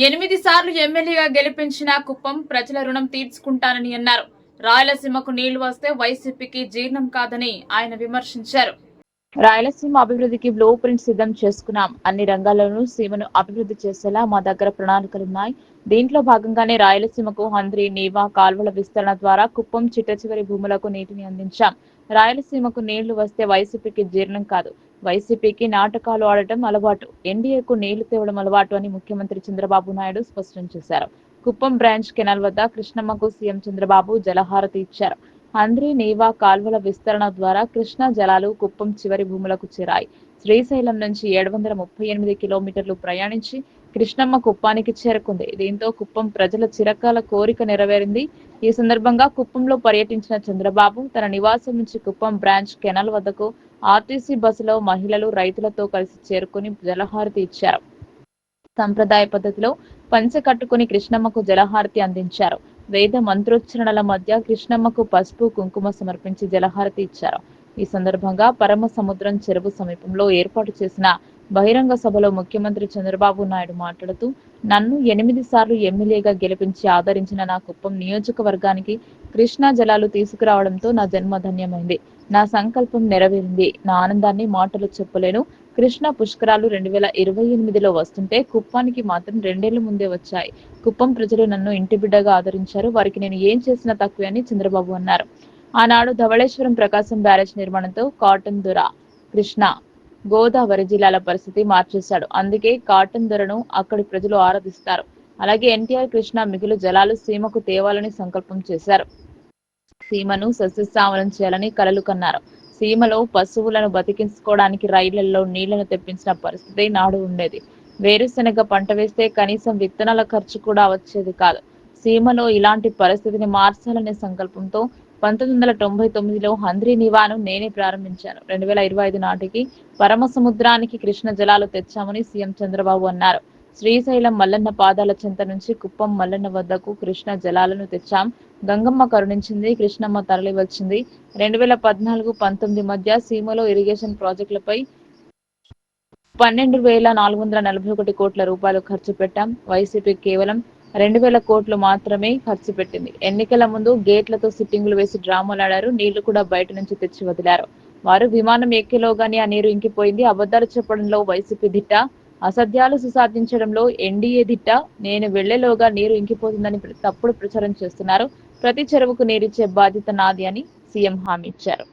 8 సార్లు ఎమ్మెల్యేగా గెలిపించిన కుప్పం ప్రజల రుణం తీర్చుకుంటానని అన్నారు. రాయలసీమకు నీళ్లు వస్తే వైసీపీకి జీర్ణం కాదని ఆయన విమర్శించారు. రాయలసీమ అభివృద్ధికి బ్లూ ప్రింట్ సిద్ధం చేసుకున్నాం. అన్ని రంగాల్లోనూ సీమను అభివృద్ధి చేసేలా మా దగ్గర ప్రణాళికలున్నాయి. దీంట్లో భాగంగానే రాయలసీమకు హంద్రి, నీవా కాల్వల విస్తరణ ద్వారా కుప్పం చిట్టచివరి భూములకు నీటిని అందించాం. రాయలసీమకు నీళ్లు వస్తే వైసీపీకి జీర్ణం కాదు. వైసీపీకి నాటకాలు ఆడటం అలవాటు, ఎన్డీఏకు నీళ్లు తేవడం అలవాటు అని ముఖ్యమంత్రి చంద్రబాబు నాయుడు స్పష్టం చేశారు. కుప్పం బ్రాంచ్ కెనాల్ వద్ద కృష్ణమ్మకు సీఎం చంద్రబాబు జలహారతి ఇచ్చారు. హంద్రి, నీవా కాల్వల విస్తరణ ద్వారా కృష్ణా జలాలు కుప్పం చివరి భూములకు చేరాయి. శ్రీశైలం నుంచి 738 కిలోమీటర్లు ప్రయాణించి కృష్ణమ్మ కుప్పానికి చేరుకుంది. దీంతో కుప్పం ప్రజల చిరకాల కోరిక నెరవేరింది. ఈ సందర్భంగా కుప్పంలో పర్యటించిన చంద్రబాబు తన నివాసం నుంచి కుప్పం బ్రాంచ్ కెనాల్ వద్దకు ఆర్టీసీ బస్సులో మహిళలు, రైతులతో కలిసి చేరుకుని జలహారతి ఇచ్చారు. సంప్రదాయ పద్ధతిలో పంచె కట్టుకుని కృష్ణమ్మకు జలహారతి అందించారు. వేద మంత్రోచ్చరణల మధ్య కృష్ణమ్మకు పసుపు, కుంకుమ సమర్పించి జలహారతి ఇచ్చారు. ఈ సందర్భంగా పరమ సముద్రం చెరువు సమీపంలో ఏర్పాటు చేసిన బహిరంగ సభలో ముఖ్యమంత్రి చంద్రబాబు నాయుడు మాట్లాడుతూ, నన్ను 8 సార్లు ఎమ్మెల్యేగా గెలిపించి ఆదరించిన నా కుప్పం నియోజకవర్గానికి కృష్ణా జలాలు తీసుకురావడంతో నా జన్మ ధన్యమైంది. నా సంకల్పం నెరవేరింది. నా ఆనందాన్ని మాటలు చెప్పలేను. కృష్ణా పుష్కరాలు 2028లో వస్తుంటే కుప్పానికి మాత్రం 2 ఏళ్ల ముందే వచ్చాయి. కుప్పం ప్రజలు నన్ను ఇంటి బిడ్డగా ఆదరించారు. వారికి నేను ఏం చేసినా తక్కువే అని చంద్రబాబు అన్నారు. ఆనాడు ధవళేశ్వరం ప్రకాశం బ్యారేజ్ నిర్మాణంతో కాటన్ దొర కృష్ణా, గోదావరి జిల్లాల పరిస్థితి మార్చేశాడు. అందుకే కాటన్ దొరను అక్కడి ప్రజలు ఆరాధిస్తారు. అలాగే ఎన్టీఆర్ కృష్ణా మిగులు జలాలు సీమకు తేవాలని సంకల్పం చేశారు. సీమను సస్యశ్యామలం చేయాలని కలలు కన్నారు. సీమలో పశువులను బతికించుకోవడానికి రైళ్లలో నీళ్లను తెప్పించిన పరిస్థితి నాడు ఉండేది. వేరుశెనగ పంట వేస్తే కనీసం విత్తనాల ఖర్చు కూడా వచ్చేది కాదు. సీమలో ఇలాంటి పరిస్థితిని మార్చాలనే సంకల్పంతో 1999లో హంద్రి నివాను నేనే ప్రారంభించాను. 2025 నాటికి పరమ సముద్రానికి కృష్ణ జలాలు తెచ్చామని సీఎం చంద్రబాబు అన్నారు. శ్రీశైలం మల్లన్న పాదాల చెంత నుంచి కుప్పం మల్లన్న వద్దకు కృష్ణ జలాలను తెచ్చాం. గంగమ్మ కరుణించింది, కృష్ణమ్మ తరలి వచ్చింది. 2014-19 మధ్య సీమలో ఇరిగేషన్ ప్రాజెక్టులపై 12,441 కోట్ల రూపాయలు ఖర్చు పెట్టాం. వైసీపీ కేవలం 2,000 కోట్లు మాత్రమే ఖర్చు పెట్టింది. ఎన్నికల ముందు గేట్లతో సిట్టింగులు వేసి డ్రామాలాడారు. నీళ్లు కూడా బయట నుంచి తెచ్చి వదిలారు. వారు విమానం ఎక్కేలోగానే ఆ నీరు ఇంకిపోయింది. అబద్ధాలు చెప్పడంలో వైసీపీ దిట్ట, అసత్యాలు సుసాధించడంలో ఎన్డీఏ దిట్ట. నేను వెళ్లేలోగా నీరు ఇంకిపోతుందని తప్పుడు ప్రచారం చేస్తున్నారు. ప్రతి చెరువుకు నీరిచ్చే బాధ్యత నాది అని సీఎం హామీ ఇచ్చారు.